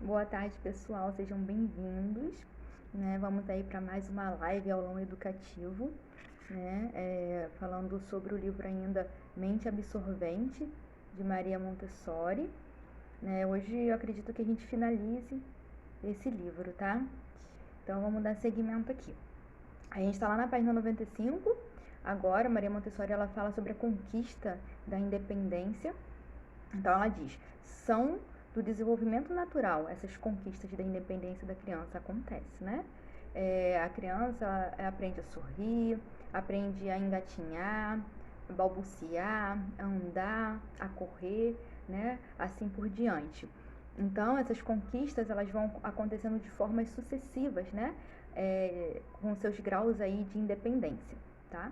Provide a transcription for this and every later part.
Boa tarde, pessoal, sejam bem-vindos, né? Vamos aí para mais uma live aulão educativo, né? Falando sobre o livro ainda Mente Absorvente, de Maria Montessori, né? Hoje eu acredito que a gente finalize esse livro, tá? Então vamos dar seguimento aqui. A gente está lá na página 95. Agora, Maria Montessori ela fala sobre a conquista da independência. Então ela diz: são do desenvolvimento natural essas conquistas da independência da criança acontece, né? A criança aprende a sorrir, aprende a engatinhar, a balbuciar, a andar, a correr, né? Assim por diante. Então essas conquistas elas vão acontecendo de formas sucessivas, né? Com seus graus aí de independência, tá?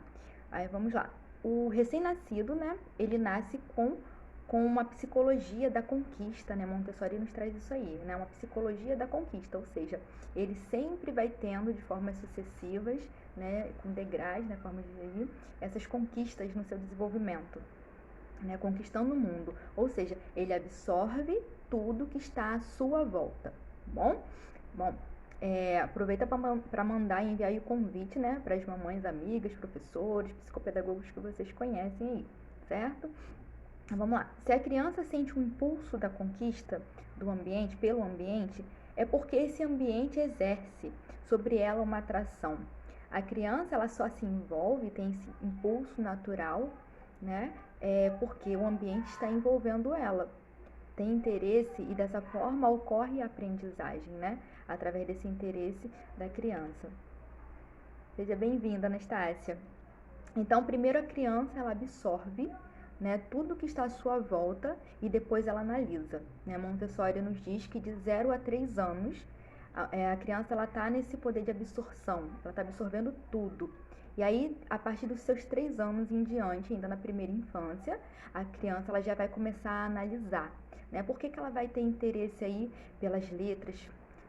Aí vamos lá. O recém-nascido, né? Ele nasce com uma psicologia da conquista, né? Montessori nos traz isso aí, né? Uma psicologia da conquista, ou seja, ele sempre vai tendo de formas sucessivas, né? Com degraus, né? Formas de ir, essas conquistas no seu desenvolvimento, né? Conquistando o mundo, ou seja, ele absorve tudo que está à sua volta, bom? Bom, aproveita para mandar e enviar aí o convite, né? Para as mamães, amigas, professores, psicopedagogos que vocês conhecem aí, certo? Vamos lá. Se a criança sente um impulso da conquista do ambiente, pelo ambiente, é porque esse ambiente exerce sobre ela uma atração. A criança ela só se envolve, tem esse impulso natural, né? Porque o ambiente está envolvendo ela. Tem interesse e dessa forma ocorre a aprendizagem, né? Através desse interesse da criança. Seja bem-vinda, Anastácia. Então, primeiro a criança ela absorve, né, tudo que está à sua volta e depois ela analisa, né? Montessori nos diz que de 0 a 3 anos a criança ela está nesse poder de absorção, ela está absorvendo tudo. E aí, a partir dos seus 3 anos em diante, ainda na primeira infância, a criança ela já vai começar a analisar, né? Por que ela vai ter interesse aí pelas letras,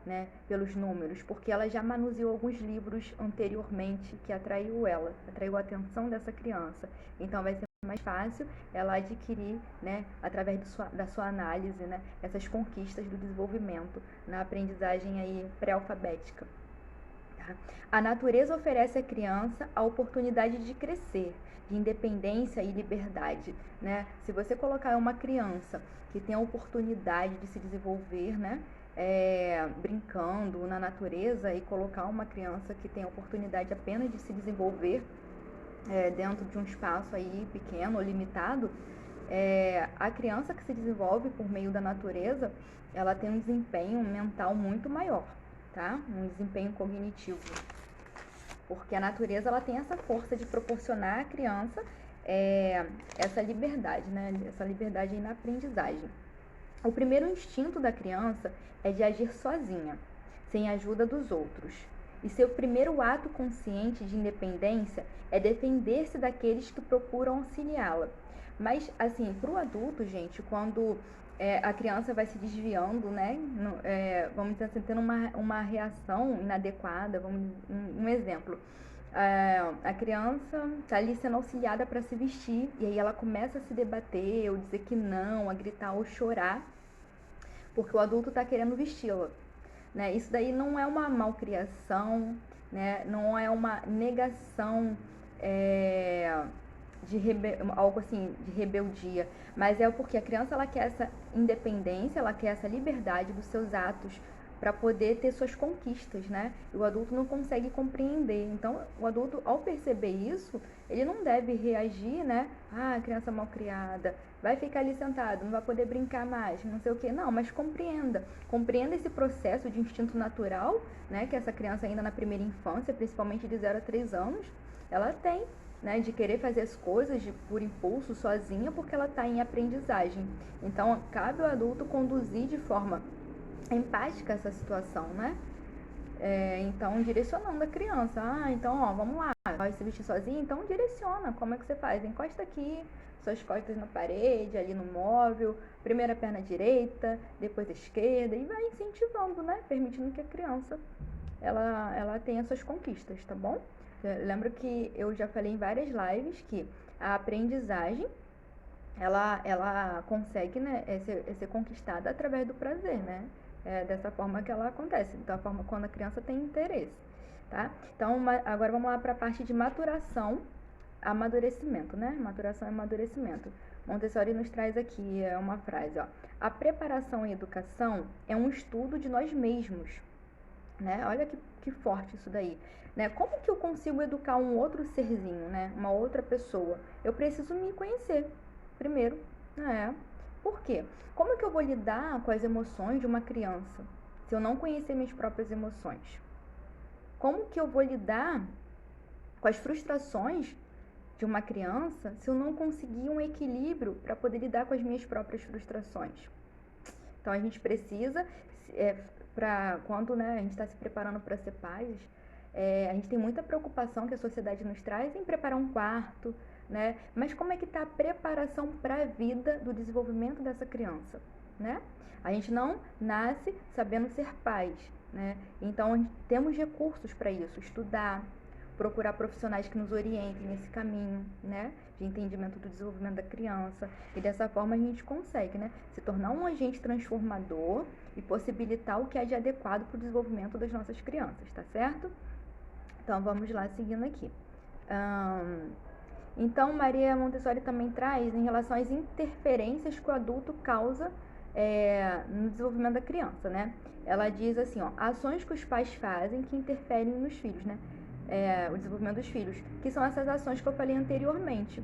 né, pelos números? Porque ela já manuseou alguns livros anteriormente que atraiu a atenção dessa criança. Então vai ser mais fácil ela adquirir, né, através da sua análise, né, essas conquistas do desenvolvimento na aprendizagem aí pré-alfabética. Tá? A natureza oferece à criança a oportunidade de crescer, de independência e liberdade, né? Se você colocar uma criança que tem a oportunidade de se desenvolver, né, brincando na natureza e colocar uma criança que tem a oportunidade apenas de se desenvolver dentro de um espaço aí pequeno ou limitado, a criança que se desenvolve por meio da natureza, ela tem um desempenho mental muito maior, tá? Um desempenho cognitivo, porque a natureza ela tem essa força de proporcionar à criança essa liberdade, né? Essa liberdade na aprendizagem. O primeiro instinto da criança é de agir sozinha, sem a ajuda dos outros. E seu primeiro ato consciente de independência é defender-se daqueles que procuram auxiliá-la. Mas, assim, para o adulto, gente, quando a criança vai se desviando, né? Vamos dizer assim, tendo uma reação inadequada, um exemplo. A criança está ali sendo auxiliada para se vestir e aí ela começa a se debater, ou dizer que não, a gritar ou chorar, porque o adulto está querendo vesti-la. Né? Isso daí não é uma malcriação, né? Não é uma negação algo assim de rebeldia, mas é porque a criança ela quer essa independência, ela quer essa liberdade dos seus atos para poder ter suas conquistas, né? E o adulto não consegue compreender. Então, o adulto, ao perceber isso, ele não deve reagir, né? Ah, criança mal criada, vai ficar ali sentado, não vai poder brincar mais, não sei o que. Não, mas compreenda. Compreenda esse processo de instinto natural, né? Que essa criança ainda na primeira infância, principalmente de 0 a 3 anos, ela tem, né, de querer fazer as coisas por impulso, sozinha, porque ela está em aprendizagem. Então, cabe ao adulto conduzir de forma empática essa situação, né? Então, direcionando a criança. Ah, então, ó, vamos lá, vai se vestir sozinha? Então, direciona. Como é que você faz? Encosta aqui, suas costas na parede, ali no móvel, primeiro a perna direita, depois a esquerda, e vai incentivando, né? Permitindo que a criança, ela tenha suas conquistas, tá bom? Lembro que eu já falei em várias lives que a aprendizagem, ela consegue, né, ser conquistada através do prazer, né? É dessa forma que ela acontece, da forma quando a criança tem interesse, tá? Então, agora vamos lá para a parte de maturação, amadurecimento, né? Maturação e amadurecimento. Montessori nos traz aqui uma frase, ó. A preparação e educação é um estudo de nós mesmos, né? Olha que forte isso daí, né? Como que eu consigo educar um outro serzinho, né? Uma outra pessoa? Eu preciso me conhecer primeiro, né? Por quê? Como que eu vou lidar com as emoções de uma criança se eu não conhecer minhas próprias emoções? Como que eu vou lidar com as frustrações de uma criança se eu não conseguir um equilíbrio para poder lidar com as minhas próprias frustrações? Então a gente precisa, quando, né, a gente está se preparando para ser pais, a gente tem muita preocupação que a sociedade nos traz em preparar um quarto, né? Mas como é que está a preparação para a vida do desenvolvimento dessa criança, né? A gente não nasce sabendo ser pais, né? Então temos recursos para isso, estudar, procurar profissionais que nos orientem nesse caminho, né, de entendimento do desenvolvimento da criança, e dessa forma a gente consegue, né, se tornar um agente transformador e possibilitar o que é de adequado para o desenvolvimento das nossas crianças, tá certo? Então vamos lá, seguindo aqui. Então Maria Montessori também traz em relação às interferências que o adulto causa no desenvolvimento da criança, né? Ela diz assim, ó, ações que os pais fazem que interferem nos filhos, né? O desenvolvimento dos filhos, que são essas ações que eu falei anteriormente,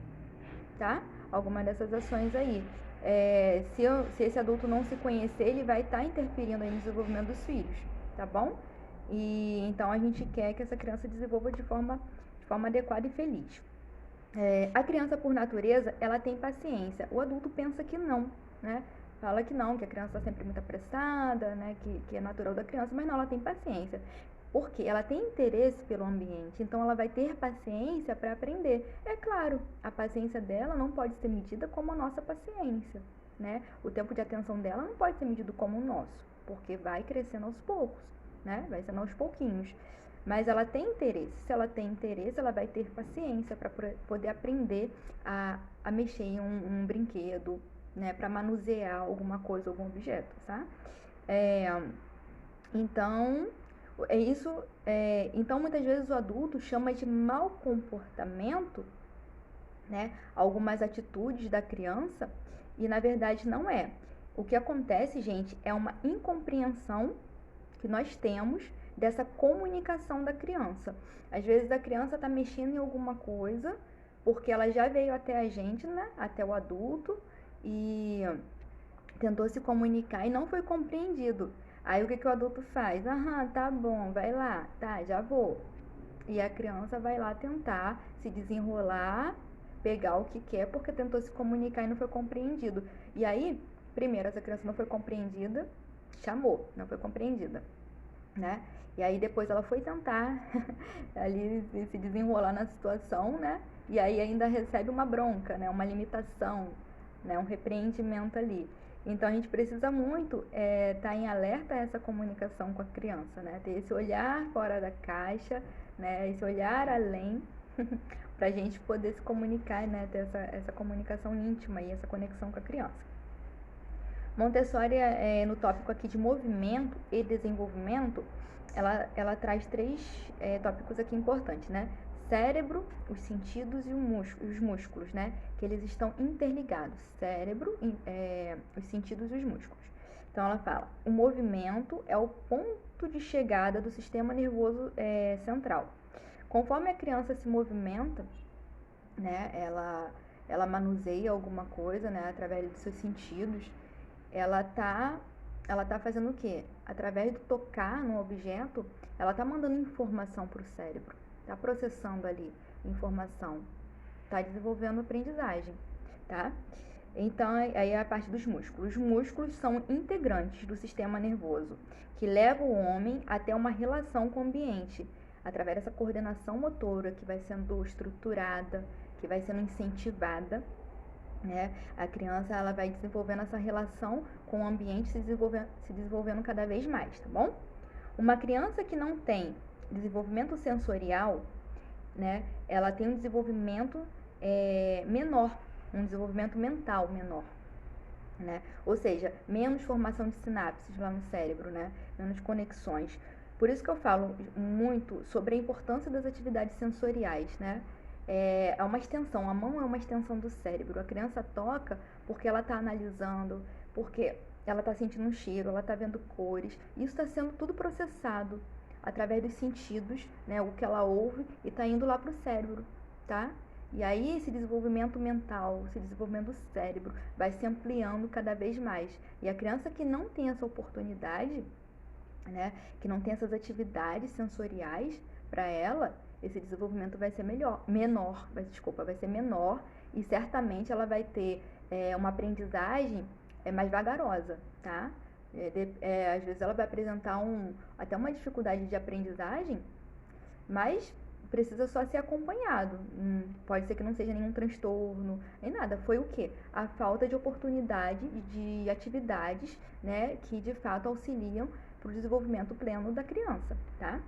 tá? Algumas dessas ações aí. Se esse adulto não se conhecer, ele vai estar interferindo aí no desenvolvimento dos filhos, tá bom? E então a gente quer que essa criança desenvolva de forma adequada e feliz. A criança, por natureza, ela tem paciência. O adulto pensa que não, né? Fala que não, que a criança está sempre muito apressada, né? Que é natural da criança, mas não, ela tem paciência. Porque ela tem interesse pelo ambiente, então ela vai ter paciência para aprender. É claro, a paciência dela não pode ser medida como a nossa paciência, né? O tempo de atenção dela não pode ser medido como o nosso, porque vai crescendo aos poucos, né? Vai sendo aos pouquinhos. Mas ela tem interesse. Se ela tem interesse, ela vai ter paciência para poder aprender a mexer em um brinquedo, né? Para manusear alguma coisa, algum objeto, tá? Então muitas vezes o adulto chama de mau comportamento, né, algumas atitudes da criança, e na verdade não é. O que acontece, gente, é uma incompreensão que nós temos dessa comunicação da criança. Às vezes a criança está mexendo em alguma coisa porque ela já veio até a gente, né, até o adulto, e tentou se comunicar e não foi compreendido. Aí o que o adulto faz? Aham, tá bom, vai lá, tá, já vou. E a criança vai lá tentar se desenrolar, pegar o que quer, porque tentou se comunicar e não foi compreendido. E aí, primeiro, essa criança não foi compreendida, chamou, não foi compreendida, né? E aí depois ela foi tentar ali se desenrolar na situação, né? E aí ainda recebe uma bronca, né? Uma limitação, né? Um repreendimento ali. Então a gente precisa muito estar em alerta a essa comunicação com a criança, né? Ter esse olhar fora da caixa, né? Esse olhar além, para a gente poder se comunicar, né? Ter essa comunicação íntima e essa conexão com a criança. Montessori, no tópico aqui de movimento e desenvolvimento, ela traz 3 tópicos aqui importantes, né? Cérebro, os sentidos e os músculos, né? Que eles estão interligados. Cérebro, os sentidos e os músculos. Então ela fala, o movimento é o ponto de chegada do sistema nervoso central. Conforme a criança se movimenta, né? Ela manuseia alguma coisa, né? Através dos seus sentidos. Ela tá fazendo o quê? Através de tocar no objeto, ela tá mandando informação para o cérebro. Tá processando ali informação, tá desenvolvendo aprendizagem, tá? Então, aí é a parte dos músculos. Os músculos são integrantes do sistema nervoso, que leva o homem até uma relação com o ambiente, através dessa coordenação motora que vai sendo estruturada, que vai sendo incentivada, né? A criança ela vai desenvolvendo essa relação com o ambiente, se desenvolvendo cada vez mais, tá bom? Uma criança que não tem desenvolvimento sensorial, né, ela tem um desenvolvimento menor, um desenvolvimento mental menor, né? Ou seja, menos formação de sinapses lá no cérebro, né? Menos conexões. Por isso que eu falo muito sobre a importância das atividades sensoriais, né? É uma extensão, a mão é uma extensão do cérebro. A criança toca porque ela está analisando, porque ela está sentindo um cheiro, ela está vendo cores. Isso está sendo tudo processado através dos sentidos, né? O que ela ouve e está indo lá para o cérebro, tá? E aí esse desenvolvimento mental, esse desenvolvimento do cérebro vai se ampliando cada vez mais. E a criança que não tem essa oportunidade, né, que não tem essas atividades sensoriais para ela, esse desenvolvimento vai ser vai ser menor e certamente ela vai ter uma aprendizagem mais vagarosa, tá? Às vezes ela vai apresentar até uma dificuldade de aprendizagem, mas precisa só ser acompanhado. Pode ser que não seja nenhum transtorno, nem nada. Foi o quê? A falta de oportunidade de atividades, né, que de fato auxiliam para o desenvolvimento pleno da criança, tá?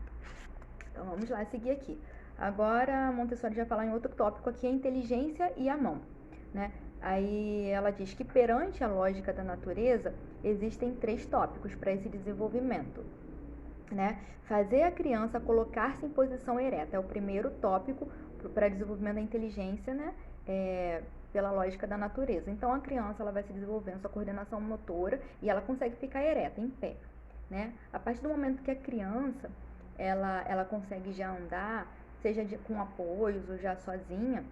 Então vamos lá seguir aqui. Agora a Montessori já falar em outro tópico aqui, a inteligência e a mão, né? Aí ela diz que perante a lógica da natureza existem 3 tópicos para esse desenvolvimento, né? Fazer a criança colocar-se em posição ereta é o primeiro tópico para desenvolvimento da inteligência, né? Pela lógica da natureza. Então a criança ela vai se desenvolvendo sua coordenação motora e ela consegue ficar ereta, em pé, né? A partir do momento que a criança ela consegue já andar, seja com apoios ou já sozinha,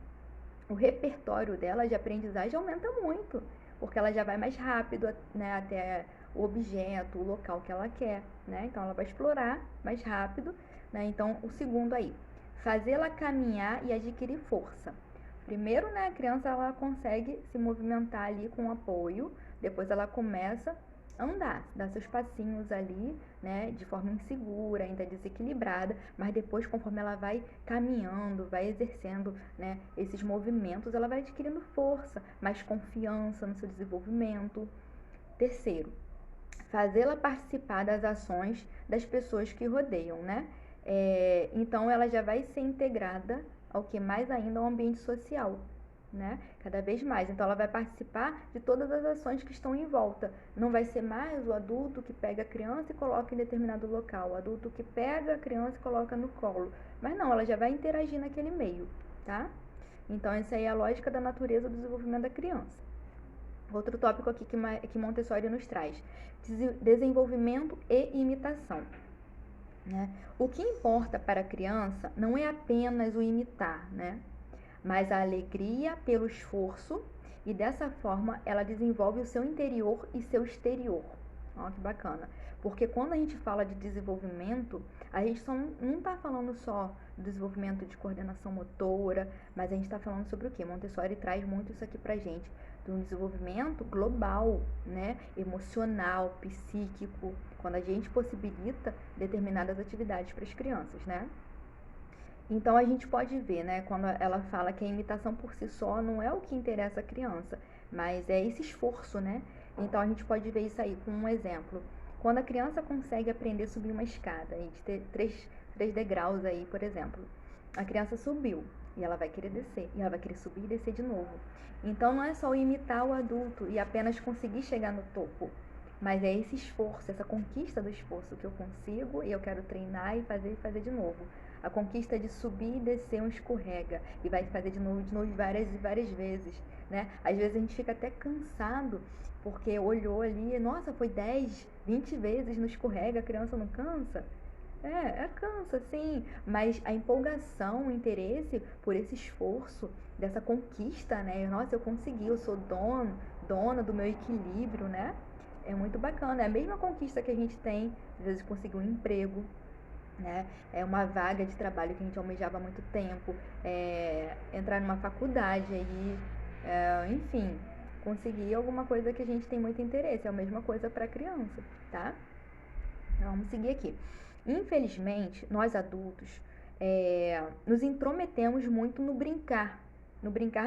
o repertório dela de aprendizagem aumenta muito, porque ela já vai mais rápido, né, até o objeto, o local que ela quer, né? Então ela vai explorar mais rápido, né? Então o segundo aí, fazê-la caminhar e adquirir força. Primeiro, né, a criança ela consegue se movimentar ali com apoio, depois ela começa andar, dar seus passinhos ali, né, de forma insegura, ainda desequilibrada, mas depois, conforme ela vai caminhando, vai exercendo, né, esses movimentos, ela vai adquirindo força, mais confiança no seu desenvolvimento. Terceiro, fazê-la participar das ações das pessoas que rodeiam, né? Então ela já vai ser integrada ao que mais ainda ao ambiente social, né? Cada vez mais. Então ela vai participar de todas as ações que estão em volta. Não vai ser mais o adulto que pega a criança e coloca em determinado local, o adulto que pega a criança e coloca no colo. Mas não, ela já vai interagir naquele meio, tá? Então essa aí é a lógica da natureza do desenvolvimento da criança. Outro tópico aqui que Montessori nos traz: desenvolvimento e imitação. Né? O que importa para a criança não é apenas o imitar, né? Mas a alegria pelo esforço, e dessa forma ela desenvolve o seu interior e seu exterior. Olha que bacana. Porque quando a gente fala de desenvolvimento, a gente não está falando só do desenvolvimento de coordenação motora, mas a gente está falando sobre o quê? Montessori traz muito isso aqui pra gente, de um desenvolvimento global, né? Emocional, psíquico, quando a gente possibilita determinadas atividades para as crianças, né? Então a gente pode ver, né, quando ela fala que a imitação por si só não é o que interessa a criança, mas é esse esforço, né? Então a gente pode ver isso aí com um exemplo. Quando a criança consegue aprender a subir uma escada, a gente tem três degraus aí, por exemplo. A criança subiu e ela vai querer descer, e ela vai querer subir e descer de novo. Então não é só imitar o adulto e apenas conseguir chegar no topo, mas é esse esforço, essa conquista do esforço que eu consigo e eu quero treinar e fazer de novo. A conquista de subir e descer um escorrega e vai fazer de novo várias e várias vezes, né? Às vezes a gente fica até cansado porque olhou ali, nossa, foi 10, 20 vezes no escorrega, a criança não cansa? Cansa, sim, mas a empolgação, o interesse por esse esforço, dessa conquista, né? Nossa, eu consegui, eu sou dona do meu equilíbrio, né? É muito bacana, é a mesma conquista que a gente tem, às vezes, conseguir um emprego, né? É uma vaga de trabalho que a gente almejava há muito tempo, entrar numa faculdade aí, enfim, conseguir alguma coisa que a gente tem muito interesse. É a mesma coisa para a criança, tá? Então, vamos seguir aqui. Infelizmente, nós adultos nos intrometemos muito no brincar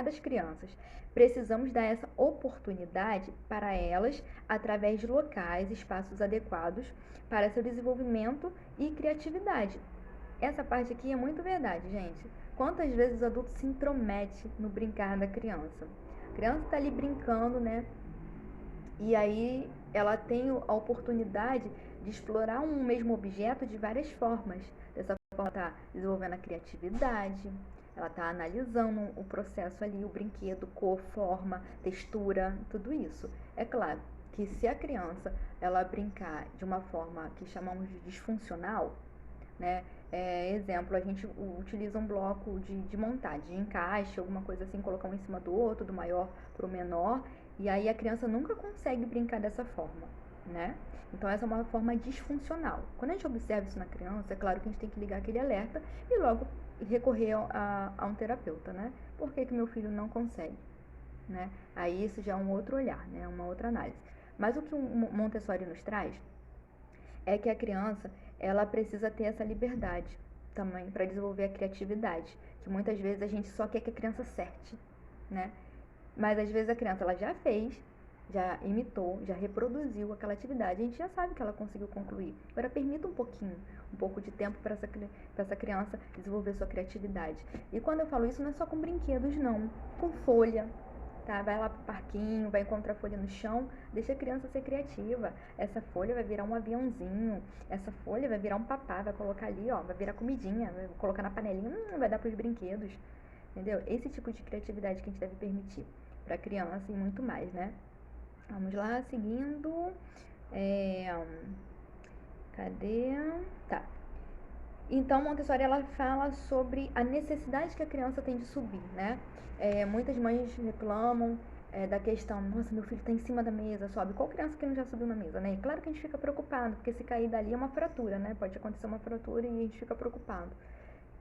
das crianças. Precisamos dar essa oportunidade para elas através de locais, espaços adequados para seu desenvolvimento e criatividade. Essa parte aqui é muito verdade, gente. Quantas vezes o adulto se intromete no brincar da criança? A criança está ali brincando, né? E aí ela tem a oportunidade de explorar um mesmo objeto de várias formas. Dessa forma, ela está desenvolvendo a criatividade, ela está analisando o processo ali, o brinquedo, cor, forma, textura, tudo isso. É claro que se a criança ela brincar de uma forma que chamamos de disfuncional, né? Exemplo, a gente utiliza um bloco de montagem, de encaixe, alguma coisa assim, colocar um em cima do outro, do maior para o menor, e aí a criança nunca consegue brincar dessa forma, né? Então essa é uma forma disfuncional. Quando a gente observa isso na criança, é claro que a gente tem que ligar aquele alerta e logo recorrer a um terapeuta, né? Por que meu filho não consegue, né? Aí isso já é um outro olhar, né? Uma outra análise. Mas o que o Montessori nos traz é que a criança ela precisa ter essa liberdade também para desenvolver a criatividade, que muitas vezes a gente só quer que a criança acerte, né? Mas às vezes a criança ela já fez, já imitou, já reproduziu aquela atividade, a gente já sabe que ela conseguiu concluir. Agora permita um pouquinho, um pouco de tempo para essa criança desenvolver sua criatividade. E quando eu falo isso, não é só com brinquedos, não, com folha. Tá? Vai lá pro parquinho, vai encontrar folha no chão, deixa a criança ser criativa. Essa folha vai virar um aviãozinho, essa folha vai virar um papá, vai colocar ali, ó, vai virar comidinha, vai colocar na panelinha, vai dar pros brinquedos. Entendeu? Esse tipo de criatividade que a gente deve permitir pra criança e muito mais, né? Vamos lá, seguindo. Cadê? Tá. Então, Montessori ela fala sobre a necessidade que a criança tem de subir, né? Muitas mães reclamam da questão, nossa, meu filho está em cima da mesa, sobe. Qual criança que não já subiu na mesa, né? E claro que a gente fica preocupado, porque se cair dali é uma fratura, né? Pode acontecer uma fratura e a gente fica preocupado.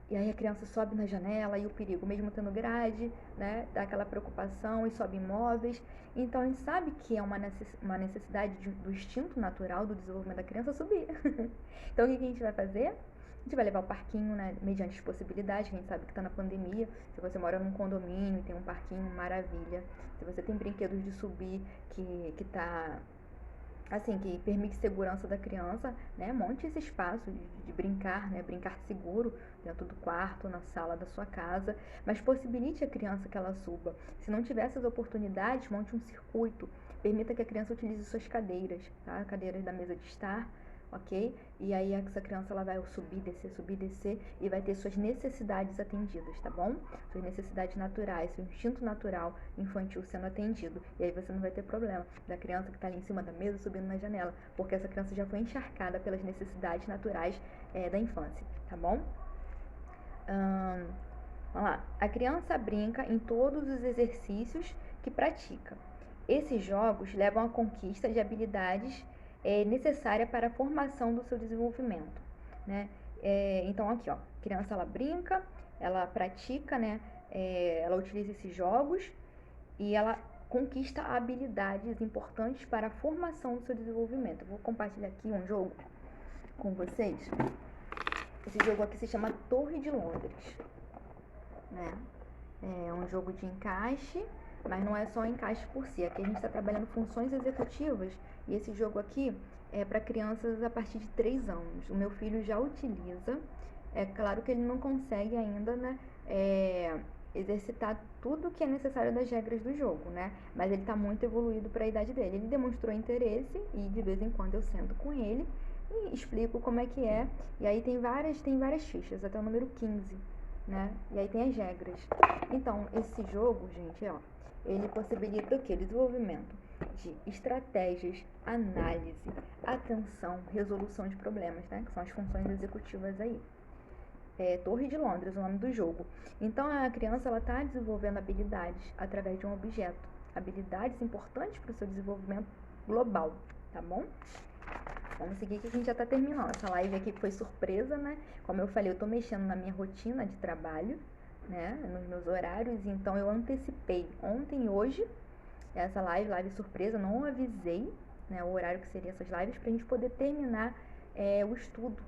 E aí a criança sobe na janela e o perigo, mesmo tendo grade, né? Dá aquela preocupação e sobe imóveis. Então a gente sabe que é uma necessidade do instinto natural do desenvolvimento da criança subir. Então o que a gente vai fazer? A gente vai levar o parquinho, né, mediante as possibilidades, que a gente sabe que está na pandemia. Se você mora num condomínio e tem um parquinho, maravilha. Se você tem brinquedos de subir que tá assim, que permite segurança da criança, né? Monte esse espaço de brincar, né? Brincar seguro dentro do quarto, na sala da sua casa, mas possibilite a criança que ela suba. Se não tiver essas oportunidades, monte um circuito, permita que a criança utilize suas cadeiras, tá? Cadeiras da mesa de estar, ok? E aí essa criança ela vai subir, descer e vai ter suas necessidades atendidas, tá bom? Suas necessidades naturais, seu instinto natural infantil sendo atendido. E aí você não vai ter problema da criança que está ali em cima da mesa subindo na janela, porque essa criança já foi encharcada pelas necessidades naturais da infância, tá bom? Vamos lá. A criança brinca em todos os exercícios que pratica. Esses jogos levam à conquista de habilidades necessária para a formação do seu desenvolvimento, né? Então aqui, ó, a criança ela brinca, ela pratica, né? Ela utiliza esses jogos e ela conquista habilidades importantes para a formação do seu desenvolvimento. Eu vou compartilhar aqui um jogo com vocês. Esse jogo aqui se chama Torre de Londres, né? É um jogo de encaixe, mas não é só encaixe por si. Aqui a gente está trabalhando funções executivas e esse jogo aqui é para crianças a partir de 3 anos. O meu filho já utiliza. É claro que ele não consegue ainda, né, exercitar tudo que é necessário das regras do jogo, né? Mas ele está muito evoluído para a idade dele. Ele demonstrou interesse e de vez em quando eu sento com ele e explico como é que é. E aí tem várias fichas, até o número 15. Né? E aí tem as regras. Então, esse jogo, gente, ó, ele possibilita o quê? Desenvolvimento de estratégias, análise, atenção, resolução de problemas, né? Que são as funções executivas aí. Torre de Londres, o nome do jogo. Então, a criança, ela tá desenvolvendo habilidades através de um objeto. Habilidades importantes para o seu desenvolvimento global, tá bom? Vamos seguir que a gente já tá terminando. Essa live aqui foi surpresa, né? Como eu falei, eu tô mexendo na minha rotina de trabalho, né? Nos meus horários, então eu antecipei ontem e hoje essa live surpresa, não avisei, né, o horário que seria essas lives pra gente poder terminar o estudo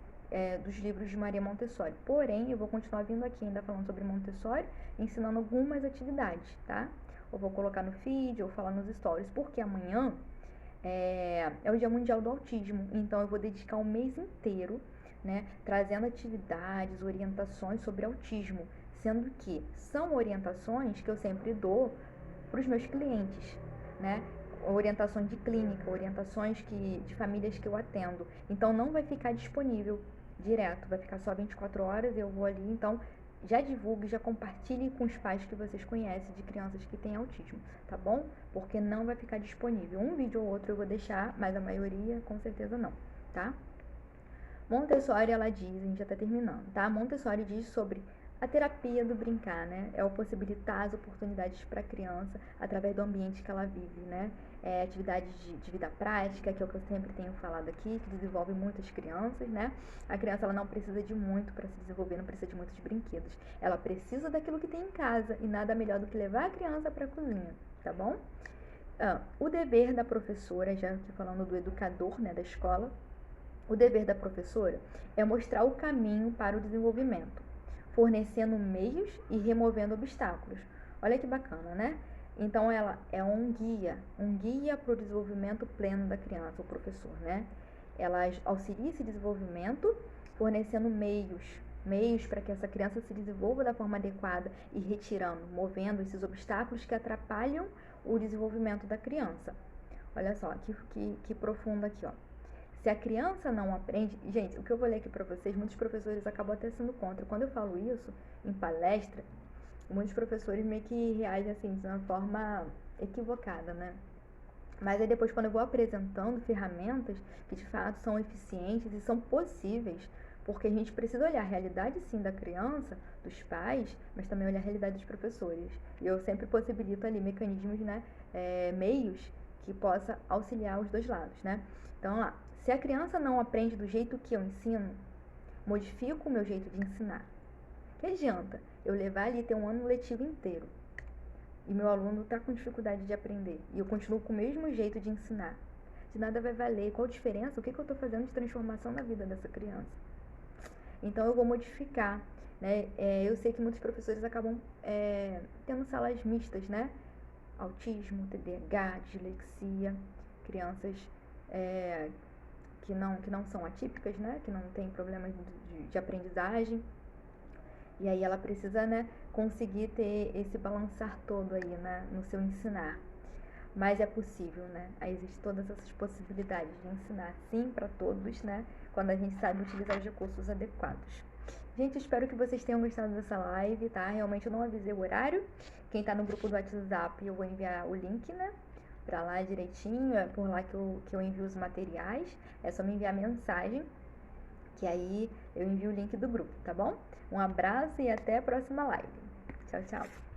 dos livros de Maria Montessori. Porém, eu vou continuar vindo aqui ainda falando sobre Montessori, ensinando algumas atividades, tá? Eu vou colocar no feed ou falar nos stories, porque amanhã é o Dia Mundial do Autismo, então eu vou dedicar um mês inteiro, né, trazendo atividades, orientações sobre autismo, sendo que são orientações que eu sempre dou para os meus clientes, né? orientações de clínica, orientações de famílias que eu atendo. Então não vai ficar disponível direto, vai ficar só 24 horas, eu vou ali, então já divulgue, já compartilhe com os pais que vocês conhecem de crianças que têm autismo, tá bom? Porque não vai ficar disponível. Um vídeo ou outro eu vou deixar, mas a maioria com certeza não, tá? Montessori, ela diz, a gente já tá terminando, tá? Montessori diz sobre a terapia do brincar, né? É o possibilitar as oportunidades para a criança através do ambiente que ela vive, né? Atividades de vida prática, que é o que eu sempre tenho falado aqui, que desenvolve muitas crianças, né? A criança, ela não precisa de muito para se desenvolver, não precisa de muitos brinquedos. Ela precisa daquilo que tem em casa e nada melhor do que levar a criança para a cozinha, tá bom? O dever da professora, já aqui falando do educador, né, da escola, o dever da professora é mostrar o caminho para o desenvolvimento, fornecendo meios e removendo obstáculos. Olha que bacana, né? Então ela é um guia para o desenvolvimento pleno da criança, o professor, né? Ela auxilia esse desenvolvimento, fornecendo meios para que essa criança se desenvolva da forma adequada e retirando, movendo esses obstáculos que atrapalham o desenvolvimento da criança. Olha só, que profundo aqui, ó. Se a criança não aprende... Gente, o que eu vou ler aqui para vocês, muitos professores acabam até sendo contra. Quando eu falo isso em palestra, muitos professores meio que reagem assim, de uma forma equivocada, né? Mas aí depois, quando eu vou apresentando ferramentas que de fato são eficientes e são possíveis, porque a gente precisa olhar a realidade sim da criança, dos pais, mas também olhar a realidade dos professores. E eu sempre possibilito ali mecanismos, né, meios que possa auxiliar os dois lados, né? Então, lá, se a criança não aprende do jeito que eu ensino, modifico o meu jeito de ensinar. Que adianta eu levar ali ter um ano letivo inteiro e meu aluno está com dificuldade de aprender e eu continuo com o mesmo jeito de ensinar? De nada vai valer. Qual a diferença? O que eu estou fazendo de transformação na vida dessa criança? Então eu vou modificar, né? Eu sei que muitos professores acabam tendo salas mistas, né? Autismo, TDAH, dislexia, crianças que não são atípicas, né? Que não têm problemas de aprendizagem. E aí ela precisa, né, conseguir ter esse balançar todo aí, né, no seu ensinar. Mas é possível, né? Aí existem todas essas possibilidades de ensinar sim para todos, né? Quando a gente sabe utilizar os recursos adequados. Gente, espero que vocês tenham gostado dessa live, tá? Realmente eu não avisei o horário. Quem tá no grupo do WhatsApp, eu vou enviar o link, né? Pra lá direitinho, é por lá que eu envio os materiais. É só me enviar mensagem, que aí eu envio o link do grupo, tá bom? Um abraço e até a próxima live. Tchau, tchau.